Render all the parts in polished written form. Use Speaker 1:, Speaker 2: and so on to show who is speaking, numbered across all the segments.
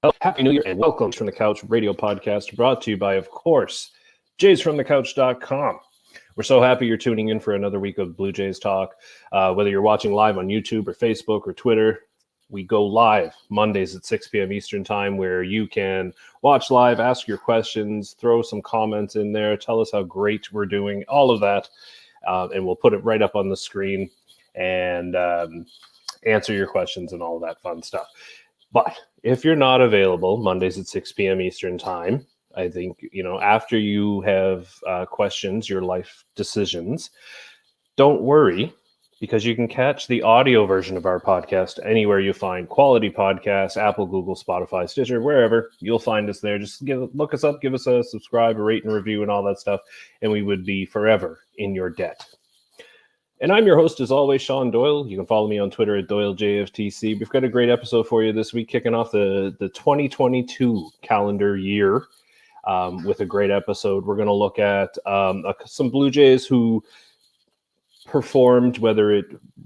Speaker 1: Oh, Happy New Year and welcome from the Couch Radio Podcast, brought to you by, of course, JaysFromTheCouch.com. We're so happy you're tuning in for another week of Blue Jays talk. Whether you're watching live on YouTube or Facebook or Twitter, we go live Mondays at 6 p.m. Eastern Time, where you can watch live, ask your questions, throw some comments in there, tell us how great we're doing, all of that, and we'll put it right up on the screen and answer your questions and all of that fun stuff. But if you're not available Mondays at 6 p.m. Eastern Time, I think, after you have questions, your life decisions, don't worry, because you can catch the audio version of our podcast anywhere you find quality podcasts, Apple, Google, Spotify, Stitcher, wherever. You'll find us there. Just look us up, give us a subscribe, a rate and review, and all that stuff, and we would be forever in your debt. And I'm your host, as always, Sean Doyle. You can follow me on Twitter at JFtC. We've got a great episode for you this week, kicking off the 2022 calendar year with a great episode. We're going to look at some Blue Jays who performed, whether it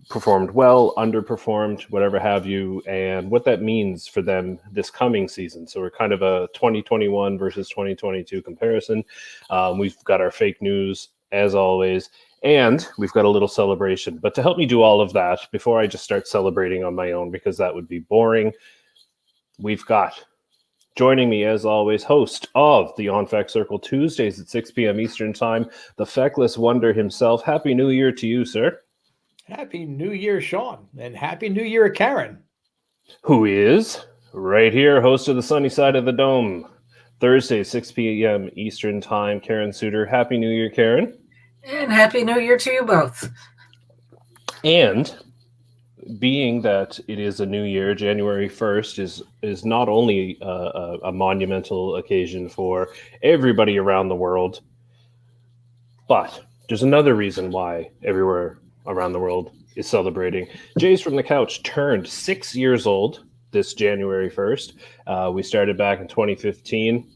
Speaker 1: performed well, underperformed, whatever have you, and what that means for them this coming season. So we're kind of a 2021 versus 2022 comparison. We've got our fake news, as always. And we've got a little celebration. But to help me do all of that, before I just start celebrating on my own, because that would be boring, we've got, joining me as always, host of the On Fact Circle Tuesdays at 6 p.m. Eastern Time, the feckless wonder himself. Happy New Year to you, sir.
Speaker 2: Happy New Year, Sean. And Happy New Year, Karen.
Speaker 1: Who is right here, host of the Sunny Side of the Dome, Thursday, 6 p.m. Eastern Time, Karen Suter. Happy New Year, Karen.
Speaker 3: And Happy New Year to you both.
Speaker 1: And being that it is a new year, January 1st is not only a monumental occasion for everybody around the world, but there's another reason why everywhere around the world is celebrating. Jays from the Couch turned 6 years old this January 1st. We started back in 2015.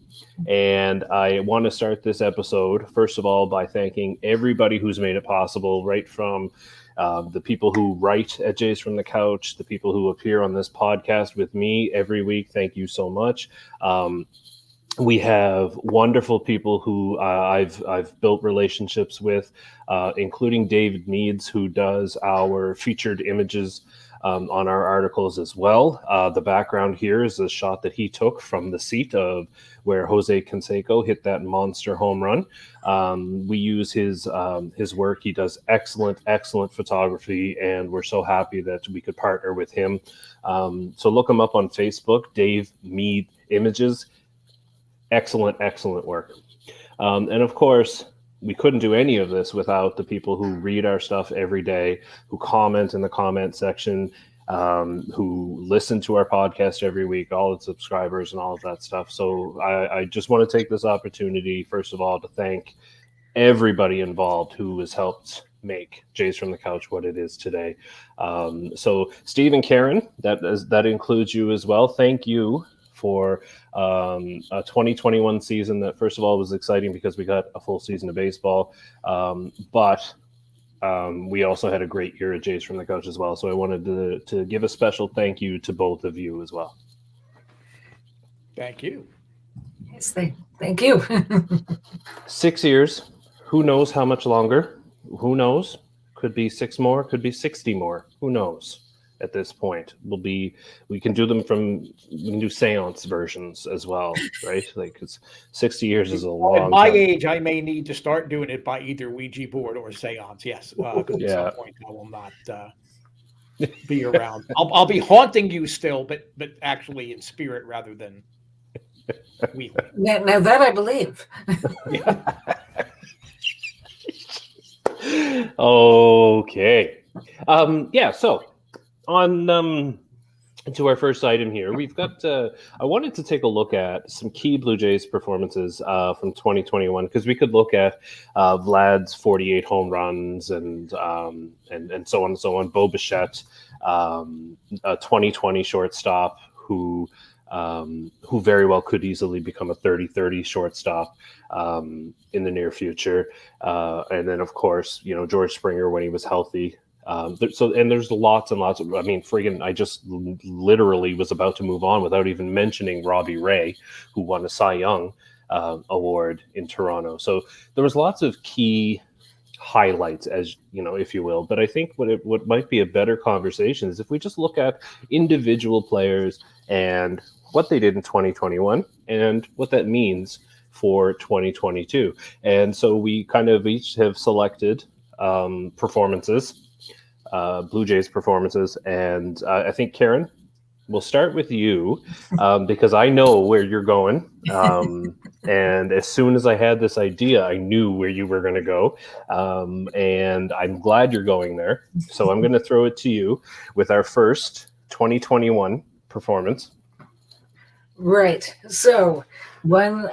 Speaker 1: And I want to start this episode, first of all, by thanking everybody who's made it possible, right from the people who write at Jays from the Couch, the people who appear on this podcast with me every week. Thank you so much. We have wonderful people who I've built relationships with, including David Meads, who does our featured images on our articles as well. The background here is a shot that he took from the seat of where Jose Canseco hit that monster home run. We use his work. He does excellent photography, and we're so happy that we could partner with him. So look him up on Facebook, Dave Mead Images. Excellent work. And of course, we couldn't do any of this without the people who read our stuff every day, who comment in the comment section, who listen to our podcast every week, all the subscribers and all of that stuff. So I just want to take this opportunity, first of all, to thank everybody involved who has helped make Jays from the Couch what it is today. So Steve and Karen, that includes you as well. Thank you for a 2021 season that, first of all, was exciting because we got a full season of baseball, but we also had a great year at Jays from the Couch as well. So I wanted to give a special thank you to both of you as well.
Speaker 2: Thank you.
Speaker 3: Yes, thank you.
Speaker 1: 6 years. Who knows how much longer? Who knows? Could be 6 more, could be 60 more. Who knows? At this point, we can do seance versions as well, right? Like, it's 60 years is a long
Speaker 2: time. At my
Speaker 1: time.
Speaker 2: age, I may need to start doing it by either Ouija board or seance. Yes, because at some point I will not be around. I'll be haunting you still, but actually in spirit rather than weekly.
Speaker 3: Now that I believe.
Speaker 1: Okay. So on to our first item here, we've got I wanted to take a look at some key Blue Jays performances from 2021, because we could look at Vlad's 48 home runs and so on and so on. Bo Bichette, a 2020 shortstop who very well could easily become a 30-30 shortstop in the near future. And then, of course, George Springer when he was healthy. And there's lots and lots of, I mean, friggin', I just literally was about to move on without even mentioning Robbie Ray, who won a Cy Young award in Toronto. So there was lots of key highlights, as you know, if you will. But I think what might be a better conversation is if we just look at individual players and what they did in 2021 and what that means for 2022. And so we kind of each have selected performances, Blue Jays performances. And I think, Karen, we'll start with you because I know where you're going. And as soon as I had this idea, I knew where you were going to go. And I'm glad you're going there. So I'm going to throw it to you with our first 2021 performance.
Speaker 3: Right. So, one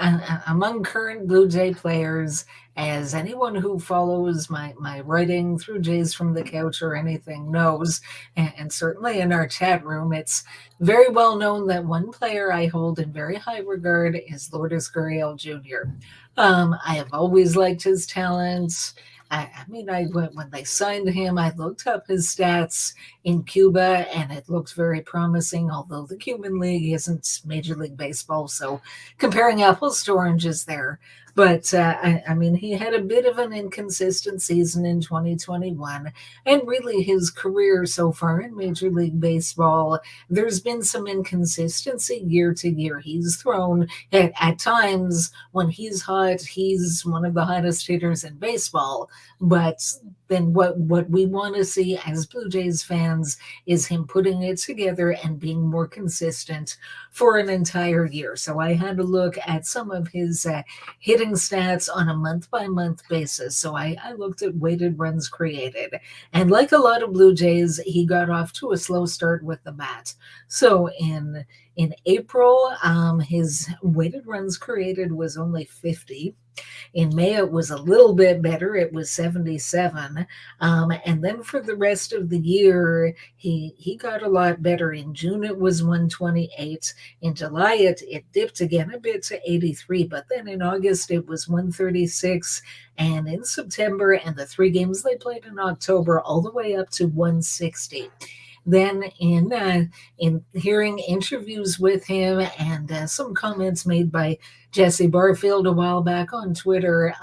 Speaker 3: among current Blue Jay players, as anyone who follows my writing through Jays from the Couch or anything knows, and certainly in our chat room, it's very well known that one player I hold in very high regard is Lourdes Guriel Jr. I have always liked his talents. I mean, when they signed him, I looked up his stats in Cuba, and it looked very promising, although the Cuban League isn't Major League Baseball, so comparing apples to oranges there. But, I mean, he had a bit of an inconsistent season in 2021, and really his career so far in Major League Baseball, there's been some inconsistency year to year. He's thrown, at times, when he's hot, he's one of the hottest hitters in baseball. But then what we want to see as Blue Jays fans is him putting it together and being more consistent for an entire year. So I had to look at some of his hitting stats on a month-by-month basis. So I looked at weighted runs created. And like a lot of Blue Jays, he got off to a slow start with the bat. So in April, his weighted runs created was only 50. In May, it was a little bit better. It was 77. And then for the rest of the year, he got a lot better. In June, it was 128. In July, it dipped again a bit to 83. But then in August, it was 136. And in September, and the 3 games they played in October, all the way up to 160. Then in hearing interviews with him and some comments made by Jesse Barfield a while back on Twitter,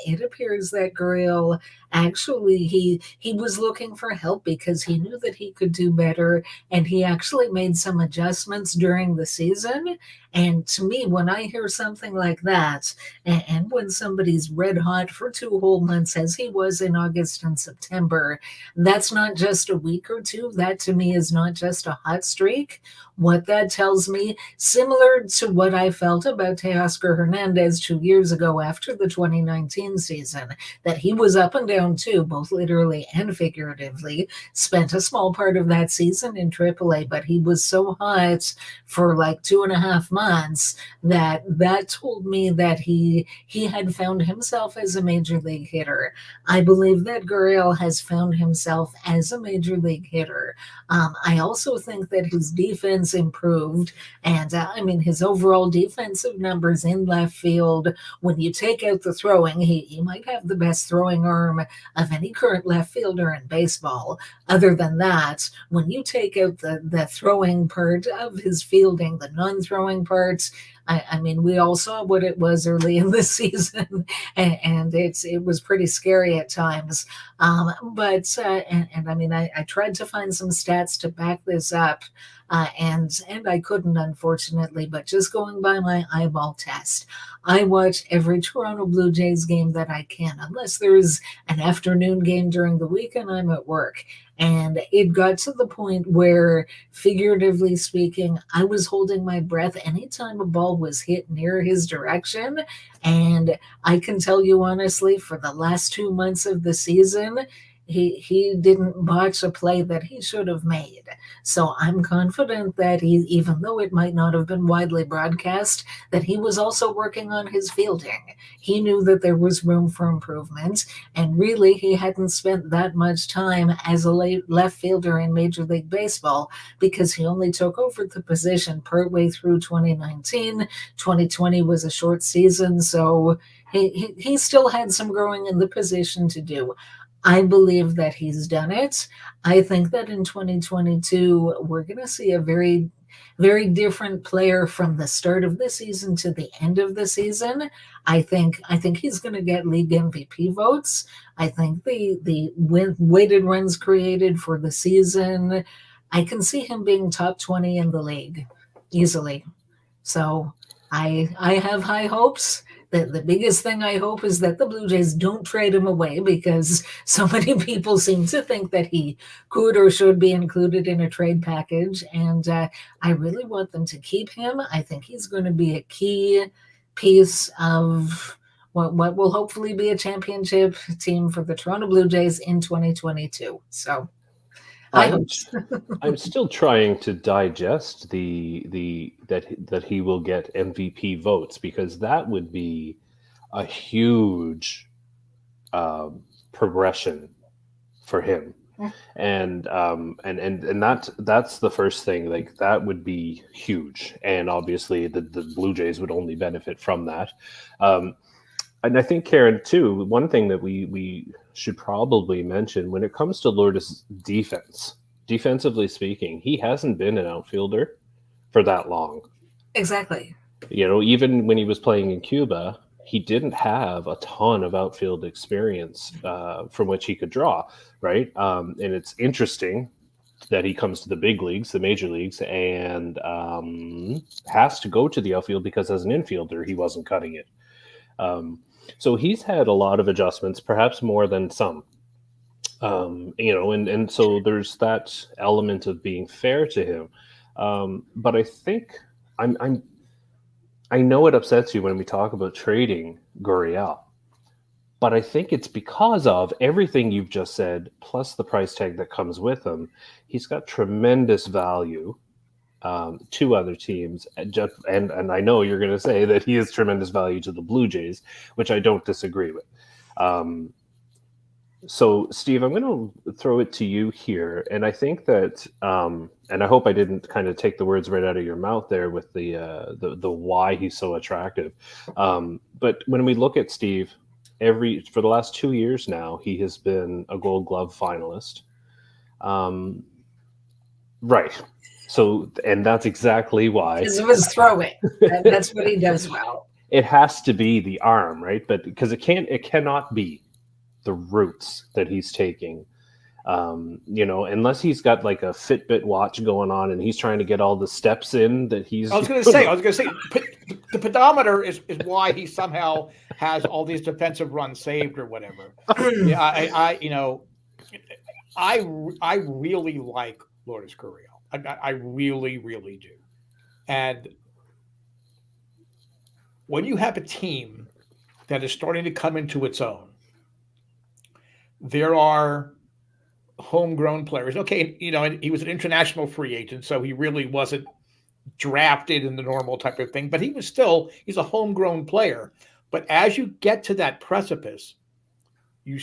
Speaker 3: it appears that Guriel actually he was looking for help because he knew that he could do better, and he actually made some adjustments during the season. And to me, when I hear something like that, and when somebody's red hot for 2 whole months, as he was in August and September, that's not just a week or two. That to me is not just a hot streak. What that tells me, similar to what I felt about Teoscar Hernandez 2 years ago after the 2019 season, that he was up and down too, both literally and figuratively, spent a small part of that season in AAA, but he was so hot for like 2.5 months that told me that he had found himself as a major league hitter. I believe that Guriel has found himself as a major league hitter. I also think that his defense improved, and I mean his overall defensive numbers in left field, when you take out the throwing, he might have the best throwing arm of any current left fielder in baseball. Other than that, when you take out the throwing part of his fielding, the non-throwing parts, I mean, we all saw what it was early in the season, and it was pretty scary at times. But I mean, I tried to find some stats to back this up, and I couldn't, unfortunately. But just going by my eyeball test, I watch every Toronto Blue Jays game that I can, unless there's an afternoon game during the week and I'm at work. And it got to the point where, figuratively speaking, I was holding my breath anytime a ball was hit near his direction. And I can tell you honestly, for the last 2 months of the season, he didn't botch a play that he should have made. So I'm confident that even though it might not have been widely broadcast, that he was also working on his fielding. He knew that there was room for improvement, and really he hadn't spent that much time as a left fielder in Major League Baseball because he only took over the position partway through 2019. 2020 was a short season, so he still had some growing in the position to do. I believe that he's done it. I think that in 2022, we're going to see a very, very different player from the start of the season to the end of the season. I think he's going to get league MVP votes. I think the weighted runs created for the season, I can see him being top 20 in the league easily. So I have high hopes. The biggest thing I hope is that the Blue Jays don't trade him away, because so many people seem to think that he could or should be included in a trade package. And I really want them to keep him. I think he's going to be a key piece of what will hopefully be a championship team for the Toronto Blue Jays in 2022. So
Speaker 1: I'm still trying to digest that he will get MVP votes, because that would be a huge progression for him, and that's the first thing. Like, that would be huge, and obviously the Blue Jays would only benefit from that. And I think, Karen, too, one thing that we should probably mention when it comes to Lourdes' defensively speaking, he hasn't been an outfielder for that long.
Speaker 3: Exactly.
Speaker 1: Even when he was playing in Cuba, he didn't have a ton of outfield experience from which he could draw, right? And it's interesting that he comes to the big leagues, the major leagues, and has to go to the outfield because as an infielder, he wasn't cutting it. So he's had a lot of adjustments, perhaps more than some. And so there's that element of being fair to him. But I think I know it upsets you when we talk about trading Guriel, but I think it's because of everything you've just said, plus the price tag that comes with him. He's got tremendous value to other teams, and I know you're going to say that he is tremendous value to the Blue Jays, which I don't disagree with. So, Steve, I'm going to throw it to you here, and I think that, and I hope I didn't kind of take the words right out of your mouth there with the why he's so attractive. But when we look at Steve, for the last 2 years now, he has been a Gold Glove finalist. Right. So, and that's exactly why.
Speaker 3: Because it was throwing. That's what he does well.
Speaker 1: It has to be the arm, right? But because it cannot be the routes that he's taking. Unless he's got like a Fitbit watch going on and he's trying to get all the steps in that he's.
Speaker 2: I was going to say, the pedometer is why he somehow has all these defensive runs saved or whatever. Yeah, I really like Lourdes Guriel. I really, really do. And when you have a team that is starting to come into its own, there are homegrown players. Okay, and he was an international free agent, so he really wasn't drafted in the normal type of thing, but he's a homegrown player. But as you get to that precipice, you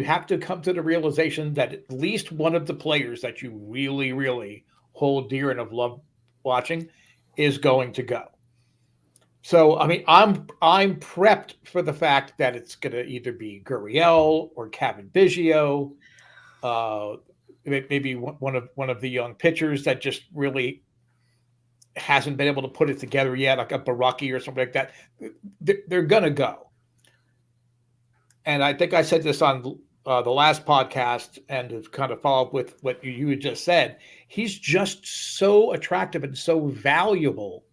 Speaker 2: have to come to the realization that at least one of the players that you really, really hold dear and have loved watching is going to go. So, I mean, I'm prepped for the fact that it's going to either be Guriel or Kevin Biggio, maybe one of the young pitchers that just really hasn't been able to put it together yet, like a Baraki or something like that. They're going to go. And I think I said this on the last podcast, and to kind of follow up with what you had just said, he's just so attractive and so valuable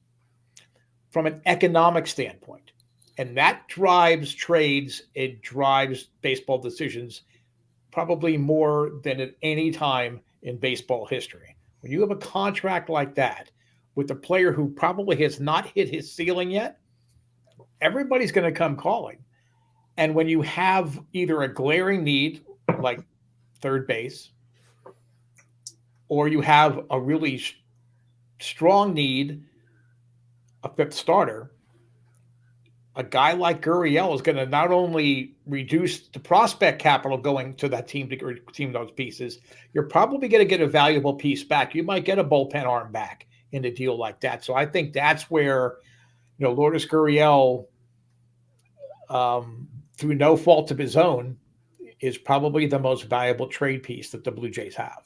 Speaker 2: from an economic standpoint. And that drives trades. It drives baseball decisions probably more than at any time in baseball history. When you have a contract like that with a player who probably has not hit his ceiling yet, everybody's going to come calling. And when you have either a glaring need like third base, or you have a really strong need, a fifth starter, a guy like Guriel is going to not only reduce the prospect capital going to that team to team those pieces, you're probably going to get a valuable piece back. You might get a bullpen arm back in a deal like that. So I think that's where, Lourdes Guriel through no fault of his own, is probably the most valuable trade piece that the Blue Jays have.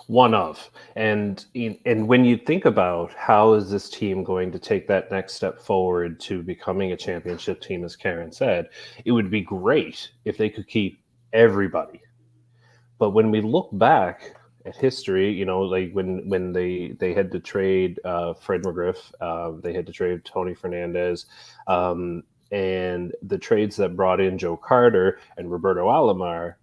Speaker 1: One of. And when you think about how is this team going to take that next step forward to becoming a championship team, as Karen said, it would be great if they could keep everybody. But when we look back at history, you know, like when they had to trade Fred McGriff, they had to trade Tony Fernandez, and the trades that brought in Joe Carter and Roberto Alomar,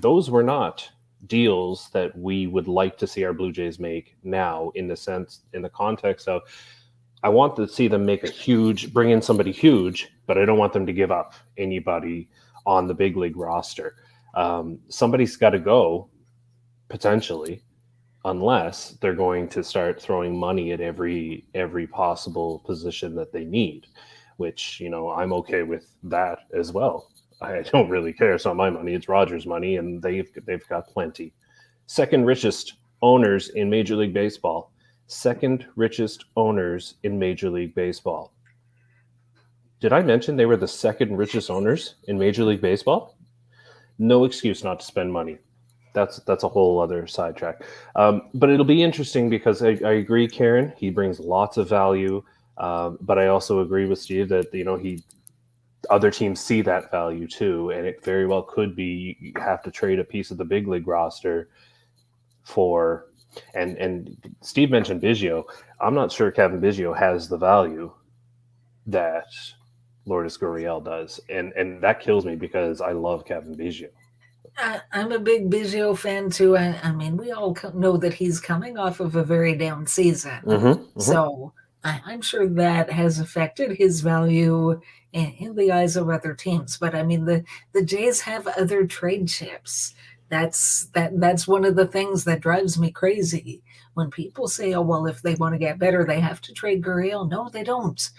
Speaker 1: those were not deals that we would like to see our Blue Jays make now, in the context of, I want to see them bring in somebody huge, but I don't want them to give up anybody on the big league roster. Somebody's got to go, potentially, unless they're going to start throwing money at every possible position that they need, which, you know, I'm okay with that as well. I don't really care. It's not my money. It's Rogers' money, and they've got plenty. Second richest owners in Major League Baseball. Second richest owners in Major League Baseball. Did I mention they were the second richest owners in Major League Baseball? No excuse not to spend money. That's a whole other sidetrack. But it'll be interesting because I agree, Karen. He brings lots of value, but I also agree with Steve that, you know, other teams see that value too, and it very well could be you have to trade a piece of the big league roster for. And Steve mentioned Biggio. I'm not sure Kevin Biggio has the value that Lourdes Guriel does, and that kills me because I love Kevin Biggio.
Speaker 3: I'm a big Biggio fan too. I mean, we all know that he's coming off of a very down season, so I'm sure that has affected his value in the eyes of other teams. But I mean, the Jays have other trade chips. That's one of the things that drives me crazy when people say, "Oh, well, if they want to get better, they have to trade Gurriel." No, they don't.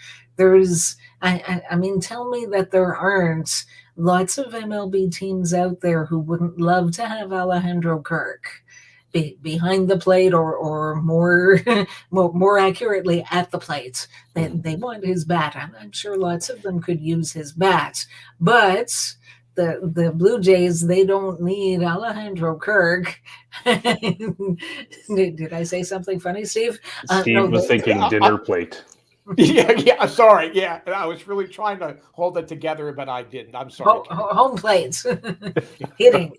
Speaker 3: I mean, tell me that there aren't lots of MLB teams out there who wouldn't love to have Alejandro Kirk behind the plate, or more accurately at the plate. They want his bat. I'm sure lots of them could use his bat, but the Blue Jays, they don't need Alejandro Kirk. Did I say something funny, Steve?
Speaker 1: Steve was thinking dinner plate.
Speaker 2: Yeah. Sorry. Yeah, I was really trying to hold it together, but I didn't. I'm sorry.
Speaker 3: Home plates, hitting.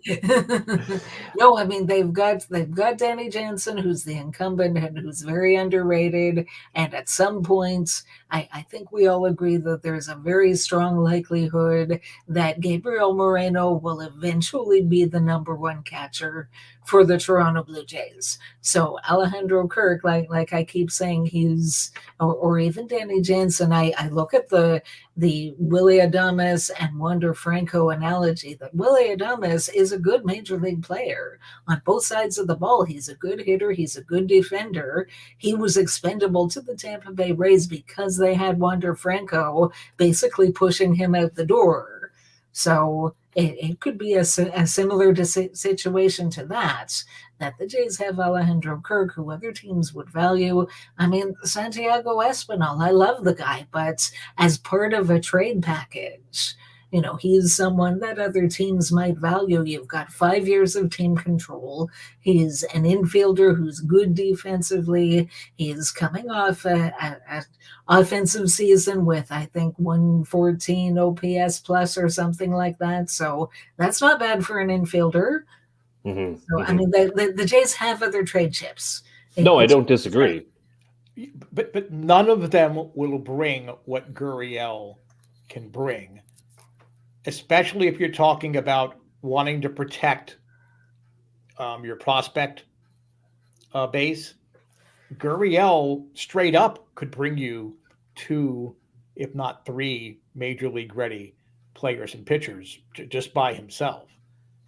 Speaker 3: No, I mean they've got Danny Jansen, who's the incumbent and who's very underrated. And at some points, I think we all agree that there's a very strong likelihood that Gabriel Moreno will eventually be the number one catcher for the Toronto Blue Jays. So Alejandro Kirk, like I keep saying, he's or even Danny Jansen. I look at the Willy Adames and Wander Franco analogy. That Willy Adames is a good major league player on both sides of the ball. He's a good hitter. He's a good defender. He was expendable to the Tampa Bay Rays because they had Wander Franco basically pushing him out the door. So it could be a similar situation to that the Jays have Alejandro Kirk, who other teams would value. I mean, Santiago Espinal, I love the guy, but as part of a trade package, you know, he's someone that other teams might value. You've got 5 years of team control. He's an infielder who's good defensively. He's coming off an offensive season with, I think, 114 OPS plus or something like that. So that's not bad for an infielder. I mean, the Jays have other trade chips.
Speaker 1: No, I don't disagree.
Speaker 2: But none of them will bring what Gurriel can bring, especially if you're talking about wanting to protect your prospect base. Gurriel straight up could bring you 2, if not 3, major league ready players and pitchers just by himself.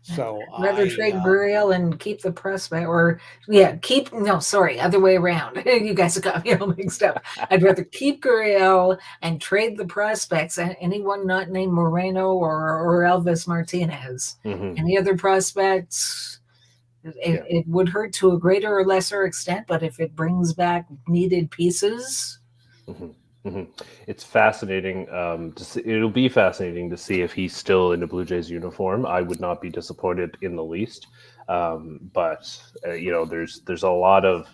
Speaker 2: So
Speaker 3: rather trade Gurriel and keep the prospect, other way around. You guys got me all mixed up. I'd rather keep Gurriel and trade the prospects. Anyone not named Moreno or Elvis Martinez. Any other prospects? It would hurt to a greater or lesser extent, but if it brings back needed pieces,
Speaker 1: It's fascinating to see. It'll be fascinating to see if he's still in the Blue Jays uniform. I would not be disappointed in the least. But there's a lot of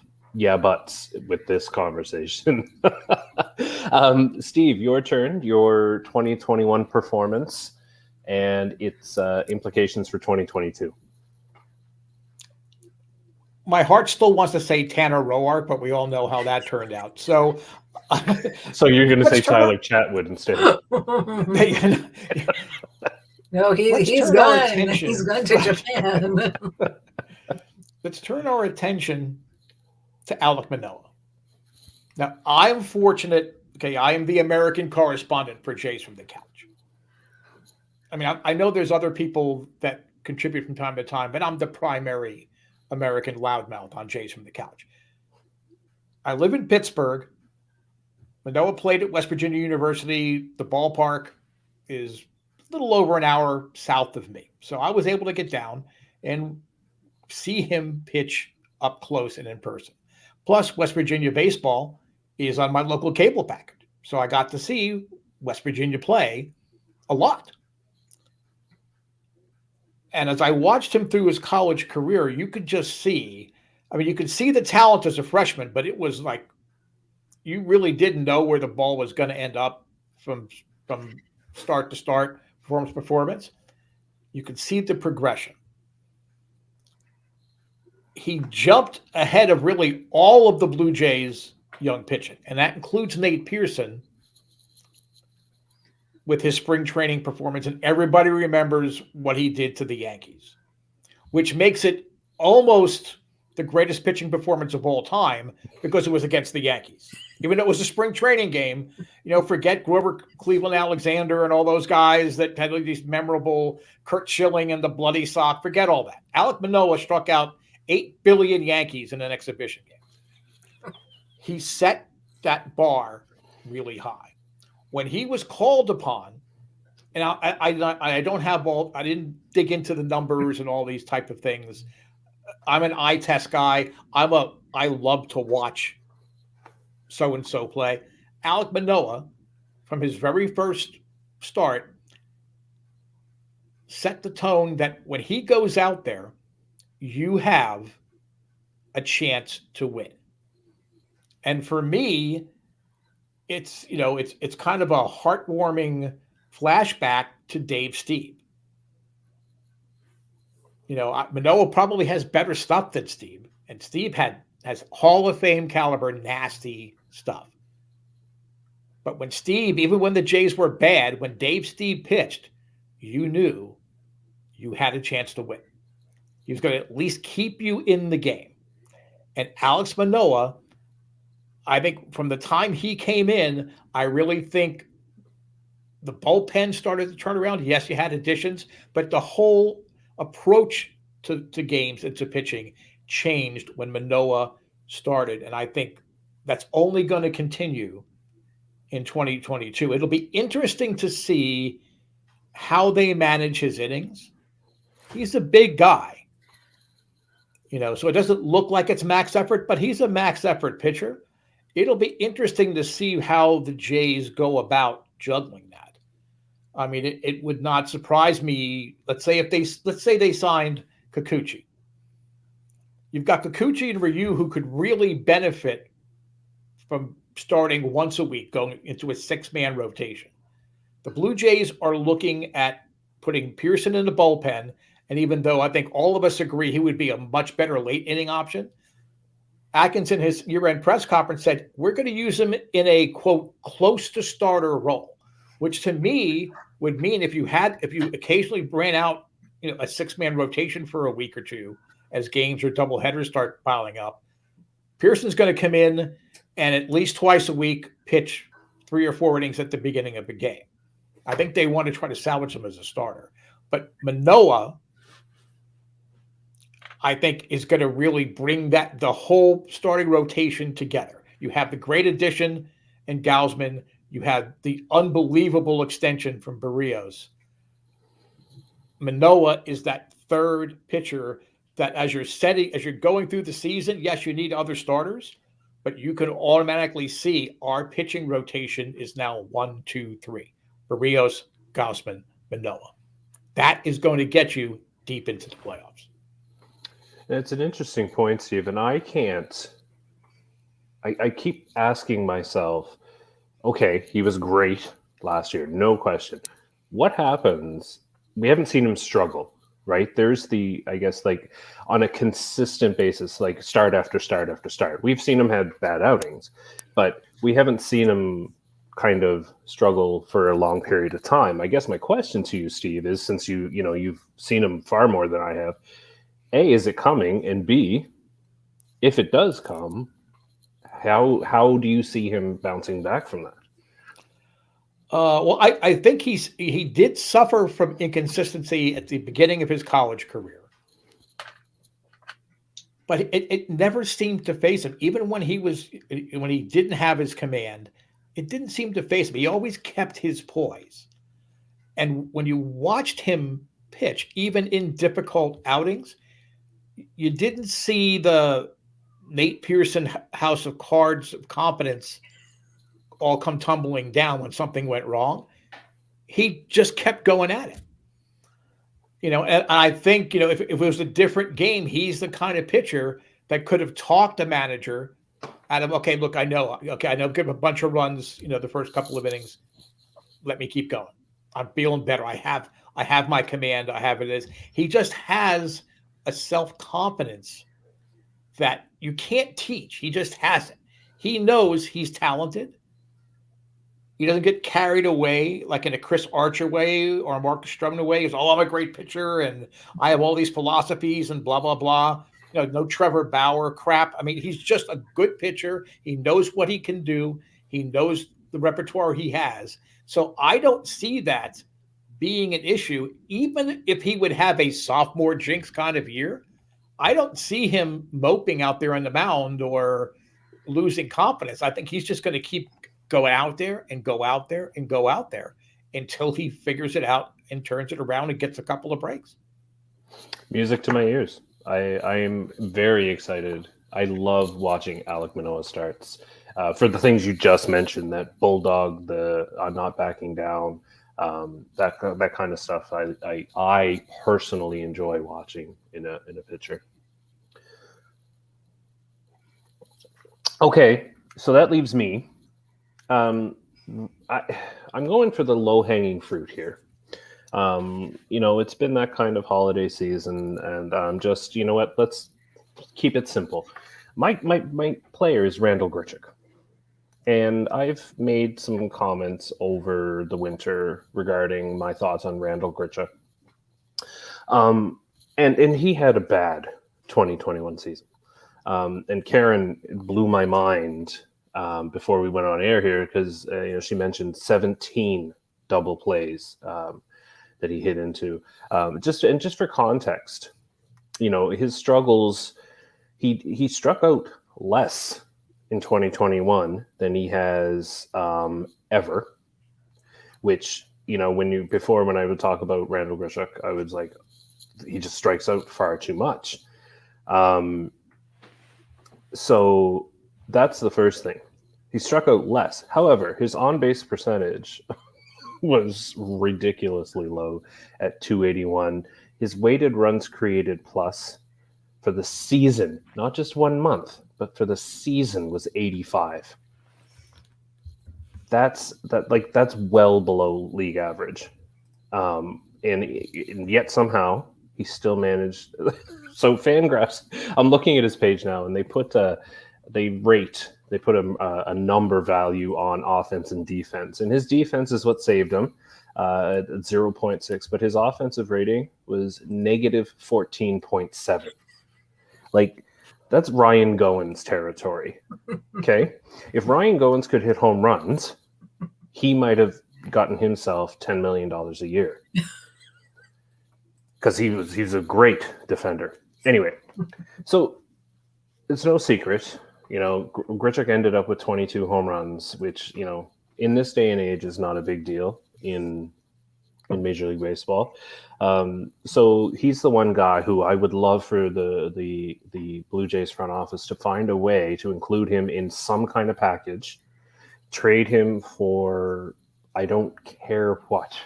Speaker 1: buts with this conversation. Steve, your turn. Your 2021 performance and its implications for 2022.
Speaker 2: My heart still wants to say Tanner Roark, but we all know how that turned out. So
Speaker 1: you're going to say Tyler Chatwood instead.
Speaker 3: No, he's gone. He's gone to Japan.
Speaker 2: Let's turn our attention to Alec Manila. Now, I'm fortunate. Okay, I am the American correspondent for Jays from the Couch. I mean, I know there's other people that contribute from time to time, but I'm the primary American loudmouth on Jays from the Couch. I live in Pittsburgh. Manoah played at West Virginia University. The ballpark is a little over an hour south of me. So I was able to get down and see him pitch up close and in person. Plus, West Virginia baseball is on my local cable package. So I got to see West Virginia play a lot. And as I watched him through his college career, you could just see, you could see the talent as a freshman, but it was like you really didn't know where the ball was going to end up from start to start, performance. You could see the progression. He jumped ahead of really all of the Blue Jays' young pitching, and that includes Nate Pearson with his spring training performance, and everybody remembers what he did to the Yankees, which makes it almost the greatest pitching performance of all time because it was against the Yankees. Even though it was a spring training game, forget Grover Cleveland Alexander and all those guys that had these memorable Curt Schilling and the bloody sock. Forget all that. Alec Manila struck out 8 billion Yankees in an exhibition game. He set that bar really high. When he was called upon, and I don't have I didn't dig into the numbers and all these type of things. I'm an eye test guy. I love to watch so-and-so play. Alec Manila, from his very first start, set the tone that when he goes out there, you have a chance to win. And for me, it's kind of a heartwarming flashback to Dave Stieb. Manoah probably has better stuff than Stieb, and Stieb has Hall of Fame caliber nasty stuff. But when Stieb, even when the Jays were bad, when Dave Stieb pitched, you knew you had a chance to win. He was going to at least keep you in the game. And Alex Manoah, I think from the time he came in, I really think the bullpen started to turn around. Yes, you had additions, but the whole approach to games and to pitching changed when Manoah started. And I think that's only going to continue in 2022. It'll be interesting to see how they manage his innings. He's a big guy, so it doesn't look like it's max effort, but he's a max effort pitcher. It'll be interesting to see how the Jays go about juggling that. I mean, it would not surprise me. Let's say they signed Kikuchi. You've got Kikuchi and Ryu who could really benefit from starting once a week, going into a 6-man rotation. The Blue Jays are looking at putting Pearson in the bullpen, and even though I think all of us agree he would be a much better late inning option, Atkins in his year-end press conference said, we're going to use him in a, quote, close to starter role, which to me would mean if you occasionally ran out, a 6-man rotation for a week or two as games or doubleheaders start piling up, Pearson's going to come in and at least twice a week pitch 3 or 4 innings at the beginning of a game. I think they want to try to salvage him as a starter. But Manoah, I think, is going to really bring the whole starting rotation together. You have the great addition in Gausman. You have the unbelievable extension from Barrios. Manoah is that third pitcher that as you're going through the season, yes, you need other starters, but you can automatically see our pitching rotation is now 1, 2, 3. Barrios, Gausman, Manoah. That is going to get you deep into the playoffs.
Speaker 1: It's an interesting point, Steve, and I keep asking myself, okay, he was great last year, no question. What happens? We haven't seen him struggle, right? There's I guess, like on a consistent basis, like start after start after start. We've seen him have bad outings, but we haven't seen him kind of struggle for a long period of time. I guess my question to you, Steve, is since you've seen him far more than I have, A, is it coming? And B, if it does come, how do you see him bouncing back from that?
Speaker 2: Well, I think he did suffer from inconsistency at the beginning of his college career, but it never seemed to face him. Even when he didn't have his command, it didn't seem to face him. He always kept his poise. And when you watched him pitch, even in difficult outings, you didn't see the Nate Pearson house of cards of confidence all come tumbling down when something went wrong. He just kept going at it. And I think, if it was a different game, he's the kind of pitcher that could have talked the manager out of, okay, look, I know, give a bunch of runs, the first couple of innings. Let me keep going. I'm feeling better. I have my command. I have it as he just has a self-confidence that you can't teach. He just has it. He knows he's talented. He doesn't get carried away like in a Chris Archer way or a Marcus Stroman way. He's, I'm a great pitcher and I have all these philosophies and blah, blah, blah. No Trevor Bauer crap. I mean, he's just a good pitcher. He knows what he can do. He knows the repertoire he has. So I don't see that being an issue, even if he would have a sophomore jinx kind of year. I don't see him moping out there on the mound or losing confidence. I think he's just going to keep going out there and go out there and go out there until he figures it out and turns it around and gets a couple of breaks.
Speaker 1: Music to my ears. I am very excited. I love watching Alec Manila starts for the things you just mentioned, that bulldog, the not backing down, that kind of stuff. I personally enjoy watching in a pitcher. Okay, so that leaves me. I'm going for the low-hanging fruit here. It's been that kind of holiday season, and just, what, let's keep it simple. My player is Randall Grichuk, and I've made some comments over the winter regarding my thoughts on Randall Grichuk. And he had a bad 2021 season. And Karen blew my mind before we went on air here because she mentioned 17 double plays that he hit into. Just for context, his struggles. He struck out less in 2021 than he has ever. Which when I would talk about Randall Grichuk, I was like, he just strikes out far too much. So that's the first thing. He struck out less. However, his on-base percentage was ridiculously low at 281. His weighted runs created plus for the season, not just 1 month, but for the season, was 85. That's well below league average. And yet somehow he still managed. So Fangraphs, I'm looking at his page now, and they put a number value on offense and defense, and his defense is what saved him at 0.6, but his offensive rating was negative 14.7. Like, that's Ryan Goins territory. Okay, if Ryan Goins could hit home runs, he might have gotten himself $10 million a year because he's a great defender. Anyway, so it's no secret, Grichuk ended up with 22 home runs, which, in this day and age is not a big deal in in Major League Baseball. So he's the one guy who I would love for the Blue Jays front office to find a way to include him in some kind of package, trade him for I don't care what,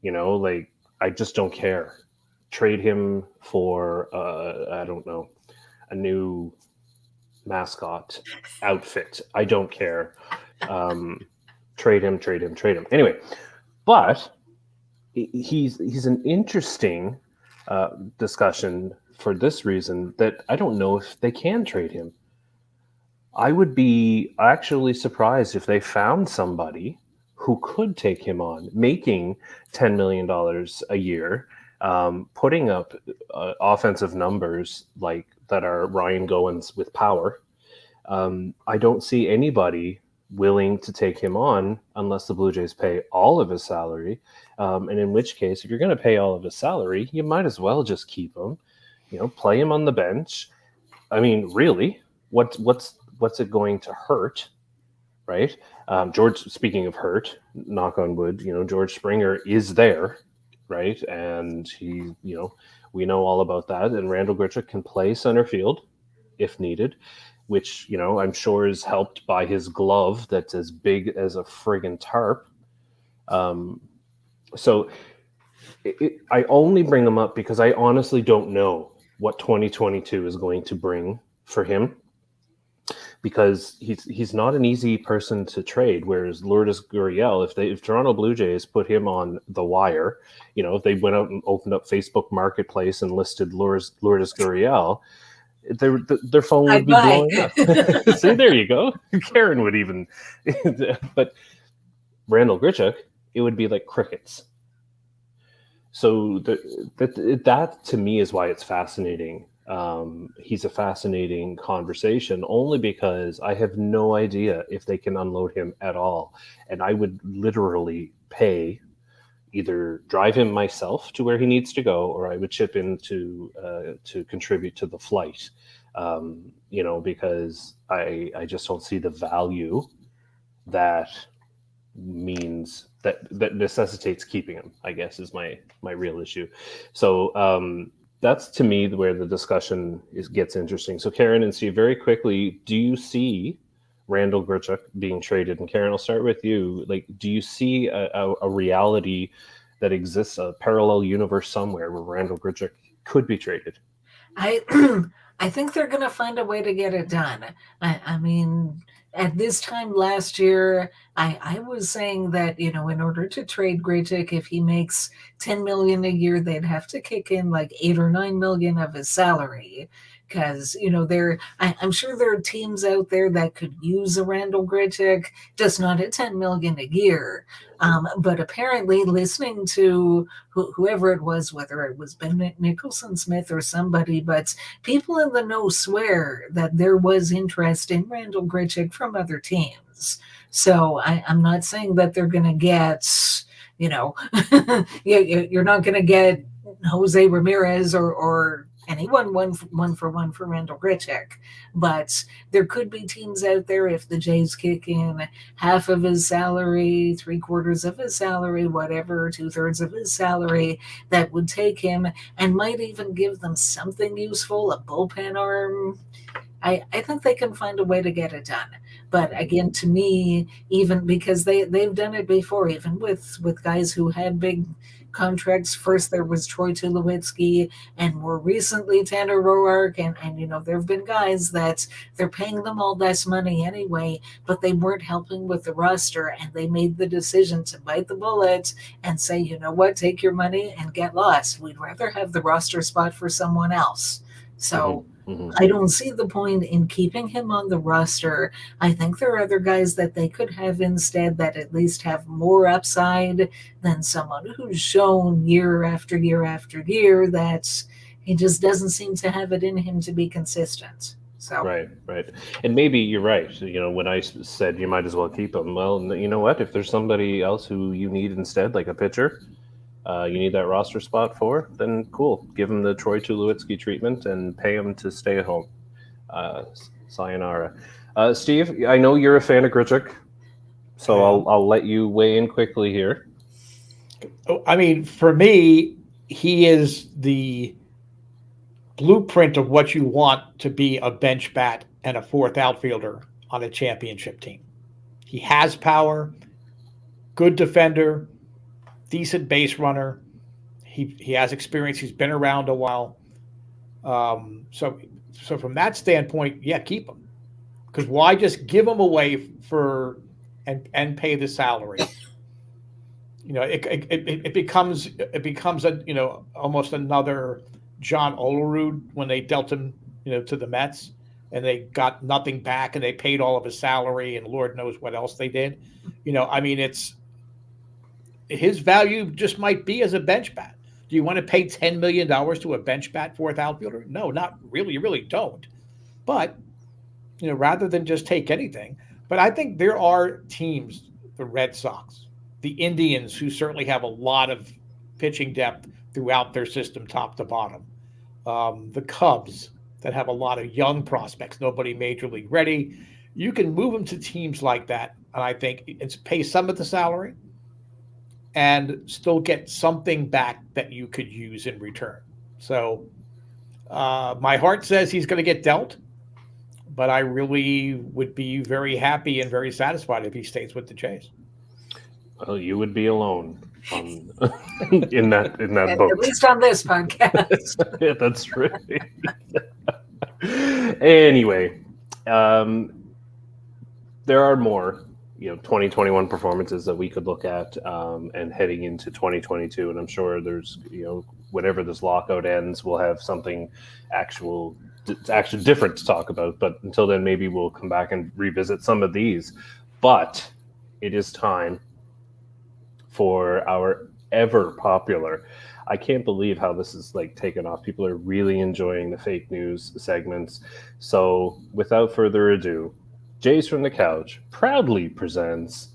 Speaker 1: like I just don't care. Trade him for I don't know, a new mascot outfit. I don't care. Trade him. Anyway, but he's an interesting discussion for this reason that I don't know if they can trade him. I would be actually surprised if they found somebody who could take him on, making $10 million a year, putting up offensive numbers like that are Ryan Goins with power. I don't see anybody willing to take him on unless the Blue Jays pay all of his salary. And in which case, if you're going to pay all of his salary, you might as well just keep him, play him on the bench. I mean, really, what's it going to hurt? Right. George, speaking of hurt, knock on wood, George Springer is there. Right. And he, we know all about that. And Randall Grichuk can play center field if needed, which, I'm sure is helped by his glove that's as big as a friggin' tarp. So I only bring him up because I honestly don't know what 2022 is going to bring for him, because he's not an easy person to trade. Whereas Lourdes Guriel, if Toronto Blue Jays put him on the wire, if they went out and opened up Facebook Marketplace and listed Lourdes Guriel, their phone would be blowing up. See, there you go. Karen would even, but Randall Grichuk, it would be like crickets. So that to me is why it's fascinating. He's a fascinating conversation only because I have no idea if they can unload him at all. And I would literally pay, either drive him myself to where he needs to go, or I would chip in to contribute to the flight, because I just don't see the value that means that necessitates keeping him, I guess, is my real issue. So that's to me where the discussion gets interesting. So Karen and Steve, very quickly, do you see Randall Grichuk being traded? And Karen, I'll start with you. Like, do you see a reality that exists, a parallel universe somewhere where Randall Grichuk could be traded?
Speaker 3: I think they're going to find a way to get it done. I mean, at this time last year, I was saying that, in order to trade Grichuk, if he makes $10 million a year, they'd have to kick in like $8 or $9 million of his salary. Because, I'm sure there are teams out there that could use a Randall Grichuk, just not at $10 million a year. But apparently, listening to whoever it was, whether it was Ben Nicholson Smith or somebody, but people in the know swear that there was interest in Randall Grichuk from other teams. So I'm not saying that they're going to get, you're not going to get Jose Ramirez or anyone one for one for Randall Grichuk, but there could be teams out there, if the Jays kick in half of his salary, 3/4 of his salary, whatever, 2/3 of his salary, that would take him and might even give them something useful, a bullpen arm. I think they can find a way to get it done. But again, to me, even because they've done it before, even with guys who had big contracts. First, there was Troy Tulowitzki, and more recently, Tanner Roark. And there have been guys that they're paying them all this money anyway, but they weren't helping with the roster, and they made the decision to bite the bullet and say, you know what, take your money and get lost. We'd rather have the roster spot for someone else. So I don't see the point in keeping him on the roster. I think there are other guys that they could have instead that at least have more upside than someone who's shown year after year after year that he just doesn't seem to have it in him to be consistent. So
Speaker 1: Right. And maybe you're right. When I said you might as well keep him, well, you know what? If there's somebody else who you need instead, like a pitcher, you need that roster spot for, then cool. Give him the Troy Tulowitzki treatment and pay him to stay at home. Sayonara. Steve, I know you're a fan of Grichuk, so I'll let you weigh in quickly here.
Speaker 2: I mean, for me, he is the blueprint of what you want to be a bench bat and a fourth outfielder on a championship team. He has power, good defender, decent base runner. He has experience. He's been around a while. So from that standpoint, yeah, keep him. Because why just give him away for and pay the salary? It becomes a almost another John Olerud when they dealt him to the Mets and they got nothing back and they paid all of his salary and Lord knows what else they did. I mean, it's his value just might be as a bench bat. Do you want to pay $10 million to a bench bat fourth outfielder? No, not really. You really don't. But rather than just take anything. But I think there are teams, the Red Sox, the Indians, who certainly have a lot of pitching depth throughout their system, top to bottom. The Cubs that have a lot of young prospects, nobody major league ready. You can move them to teams like that, and I think it's pay some of the salary and still get something back that you could use in return. So my heart says he's going to get dealt, but I really would be very happy and very satisfied if he stays with the Jays.
Speaker 1: Well, you would be alone in that boat.
Speaker 3: At least on this podcast.
Speaker 1: Yeah, that's right. Anyway, there are more 2021 performances that we could look at and heading into 2022, and I'm sure there's whenever this lockout ends, we'll have something actually different to talk about. But until then, maybe we'll come back and revisit some of these. But it is time for our ever popular. I can't believe how this is taken off. People are really enjoying the fake news segments. So without further ado, Jays from the Couch proudly presents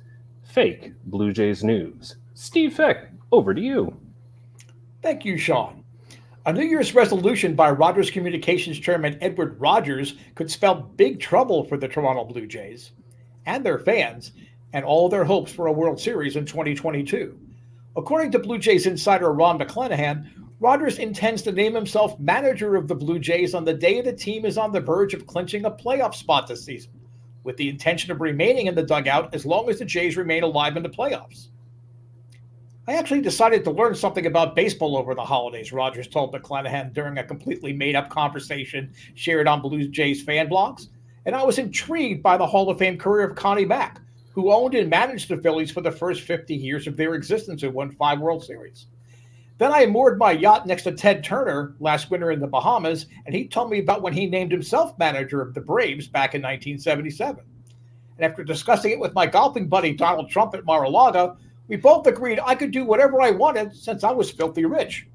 Speaker 1: Fake Blue Jays News. Steve Feck, over to you.
Speaker 2: Thank you, Sean. A New Year's resolution by Rogers Communications Chairman Edward Rogers could spell big trouble for the Toronto Blue Jays and their fans and all their hopes for a World Series in 2022. According to Blue Jays insider Ron McClanahan, Rogers intends to name himself manager of the Blue Jays on the day the team is on the verge of clinching a playoff spot this season, with the intention of remaining in the dugout as long as the Jays remain alive in the playoffs. I actually decided to learn something about baseball over the holidays, Rogers told McClanahan during a completely made-up conversation shared on Blue Jays fan blogs, and I was intrigued by the Hall of Fame career of Connie Mack, who owned and managed the Phillies for the first 50 years of their existence and won 5 World Series. Then I moored my yacht next to Ted Turner last winter in the Bahamas, and he told me about when he named himself manager of the Braves back in 1977. And after discussing it with my golfing buddy Donald Trump at Mar-a-Lago, we both agreed I could do whatever I wanted since I was filthy rich.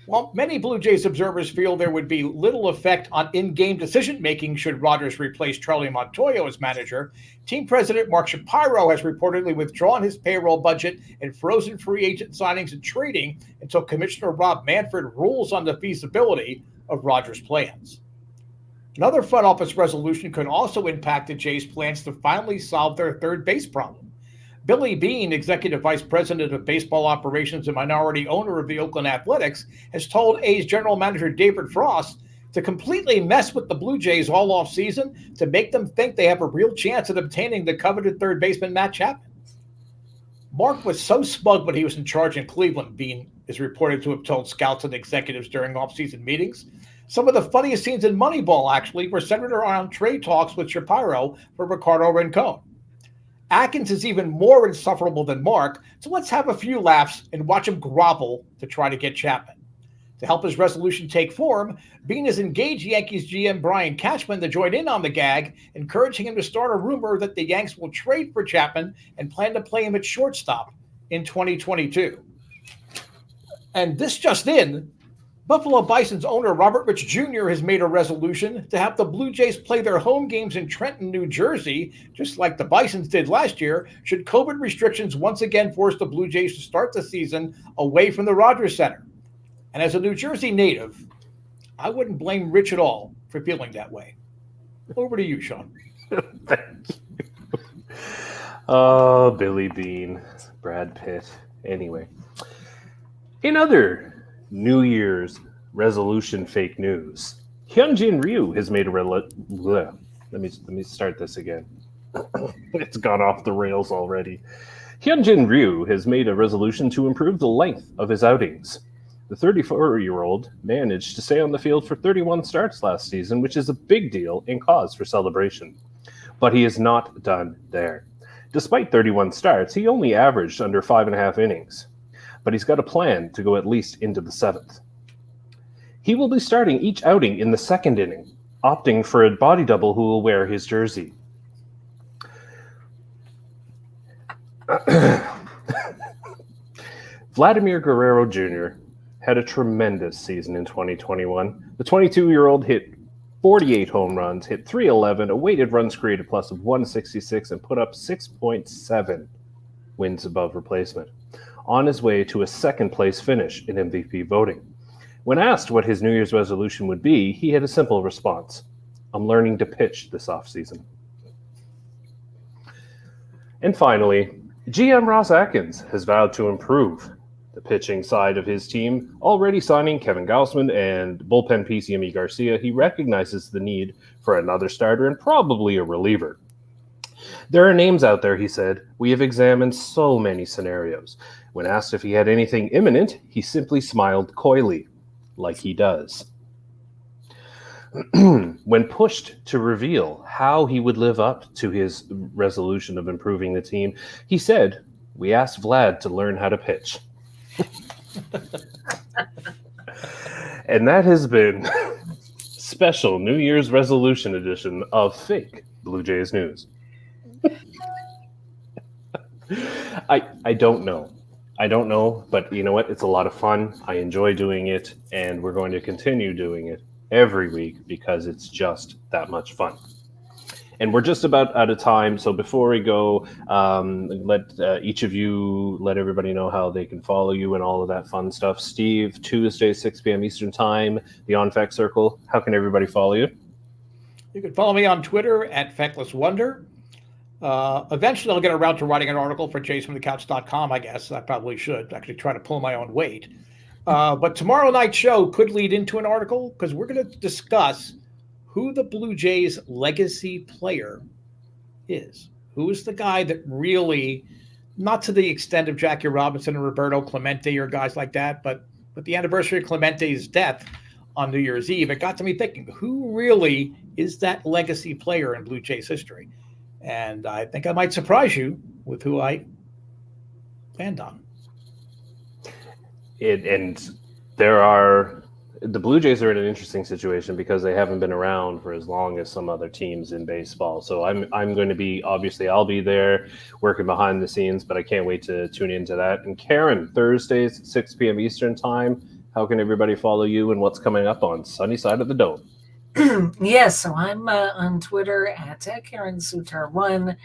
Speaker 2: While many Blue Jays observers feel there would be little effect on in-game decision-making should Rogers replace Charlie Montoyo as manager, team president Mark Shapiro has reportedly withdrawn his payroll budget and frozen free agent signings and trading until Commissioner Rob Manfred rules on the feasibility of Rogers' plans. Another front office resolution could also impact the Jays' plans to finally solve their third base problem. Billy Beane, executive vice president of baseball operations and minority owner of the Oakland Athletics, has told A's general manager David Frost to completely mess with the Blue Jays all offseason to make them think they have a real chance at obtaining the coveted third baseman Matt Chapman. Mark was so smug when he was in charge in Cleveland, Beane is reported to have told scouts and executives during offseason meetings. Some of the funniest scenes in Moneyball, actually, were centered around trade talks with Shapiro for Ricardo Rincon. Atkins is even more insufferable than Mark, so let's have a few laughs and watch him grovel to try to get Chapman. To help his resolution take form, Beane has engaged Yankees GM Brian Cashman to join in on the gag, encouraging him to start a rumor that the Yanks will trade for Chapman and plan to play him at shortstop in 2022. And this just in, Buffalo Bison's owner Robert Rich Jr. has made a resolution to have the Blue Jays play their home games in Trenton, New Jersey, just like the Bisons did last year, should COVID restrictions once again force the Blue Jays to start the season away from the Rogers Center. And as a New Jersey native, I wouldn't blame Rich at all for feeling that way. Over to you, Sean.
Speaker 1: Thank you. Oh, Billy Beane, Brad Pitt. Anyway. In other New Year's resolution fake news, Hyunjin Ryu has made a let me start this again. It's gone off the rails already. Hyunjin Ryu has made a resolution to improve the length of his outings. The 34-year-old managed to stay on the field for 31 starts last season, which is a big deal and cause for celebration. But he is not done there. Despite 31 starts, he only averaged under 5.5 innings. But he's got a plan to go at least into the 7th. He will be starting each outing in the 2nd inning, opting for a body double who will wear his jersey. Vladimir Guerrero Jr. had a tremendous season in 2021. The 22-year-old hit 48 home runs, hit .311, a weighted runs created plus of 166, and put up 6.7 wins above replacement, on his way to a second-place finish in MVP voting. When asked what his New Year's resolution would be, he had a simple response: "I'm learning to pitch this offseason." And finally, GM Ross Atkins has vowed to improve the pitching side of his team, already signing Kevin Gausman and bullpen piece Yimi Garcia. He recognizes the need for another starter and probably a reliever. "There are names out there," he said. "We have examined so many scenarios." When asked if he had anything imminent, he simply smiled coyly, like he does. When pushed to reveal how he would live up to his resolution of improving the team, he said, "We asked Vlad to learn how to pitch." And that has been special New Year's resolution edition of Fake Blue Jays News. I don't know. I don't know, but you know what? It's a lot of fun. I enjoy doing it, and we're going to continue doing it every week because it's just that much fun. And we're just about out of time, so before we go, let each of you let everybody know how they can follow you and all of that fun stuff. Steve, Tuesday, 6 p.m. Eastern Time, the On Feck Circle. How can everybody follow you?
Speaker 2: You can follow me on Twitter at FecklessWonder. Eventually, I'll get around to writing an article for JaysFromTheCouch.com, I guess. I probably should actually try to pull my own weight. But tomorrow night's show could lead into an article because we're going to discuss who the Blue Jays legacy player is. Who is the guy that really, not to the extent of Jackie Robinson and Roberto Clemente or guys like that, but the anniversary of Clemente's death on New Year's Eve, it got to me thinking, who really is that legacy player in Blue Jays history? And I think I might surprise you with who I land on.
Speaker 1: The Blue Jays are in an interesting situation because they haven't been around for as long as some other teams in baseball. So I'm going to be, obviously, I'll be there working behind the scenes, but I can't wait to tune into that. And Karen, Thursdays, 6 p.m. Eastern Time, how can everybody follow you and what's coming up on Sunny Side of the Dome?
Speaker 3: Yes, so I'm on Twitter at Karen Sutar1,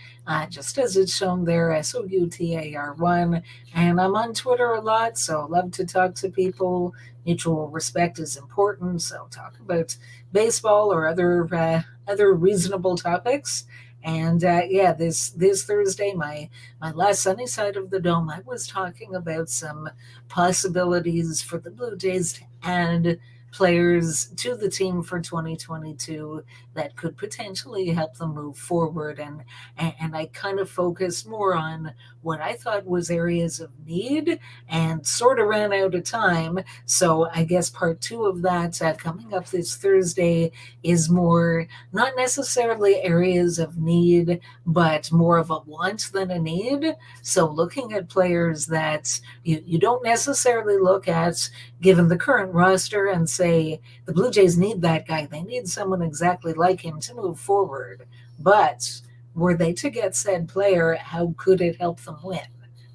Speaker 3: just as it's shown there, SOUTAR1, and I'm on Twitter a lot, so love to talk to people. Mutual respect is important, so talk about baseball or other reasonable topics. And this Thursday, my last Sunny Side of the Dome, I was talking about some possibilities for the Blue Jays to add players to the team for 2022 that could potentially help them move forward. And I kind of focused more on what I thought was areas of need and sort of ran out of time. So I guess part 2 of that coming up this Thursday is more not necessarily areas of need, but more of a want than a need. So looking at players that you don't necessarily look at given the current roster and say the Blue Jays need that guy. They need someone exactly like him to move forward. But were they to get said player, how could it help them win?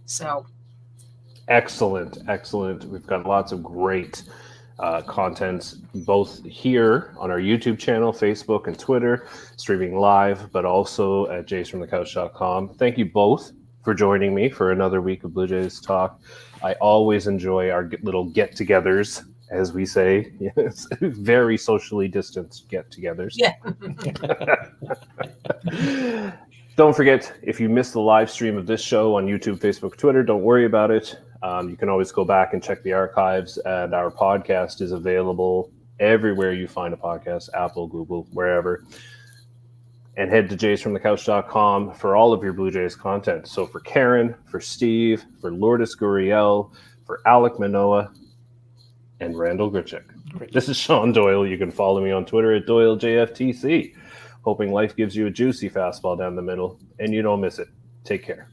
Speaker 3: So
Speaker 1: excellent. We've got lots of great content both here on our YouTube channel, Facebook, and Twitter, streaming live, but also at JaysFromTheCouch.com. Thank you both for joining me for another week of Blue Jays Talk. I always enjoy our little get-togethers, as we say. Yes, very socially distanced get-togethers.
Speaker 3: Yeah.
Speaker 1: Don't forget, if you missed the live stream of this show on YouTube, Facebook, Twitter, don't worry about it. You can always go back and check the archives, and our podcast is available everywhere you find a podcast, Apple, Google, wherever. And head to jaysfromthecouch.com for all of your Blue Jays content. So for Karen, for Steve, for Lourdes Guriel, for Alec Manila, and Randall Grichuk. This is Sean Doyle. You can follow me on Twitter at JFtC. Hoping life gives you a juicy fastball down the middle and you don't miss it. Take care.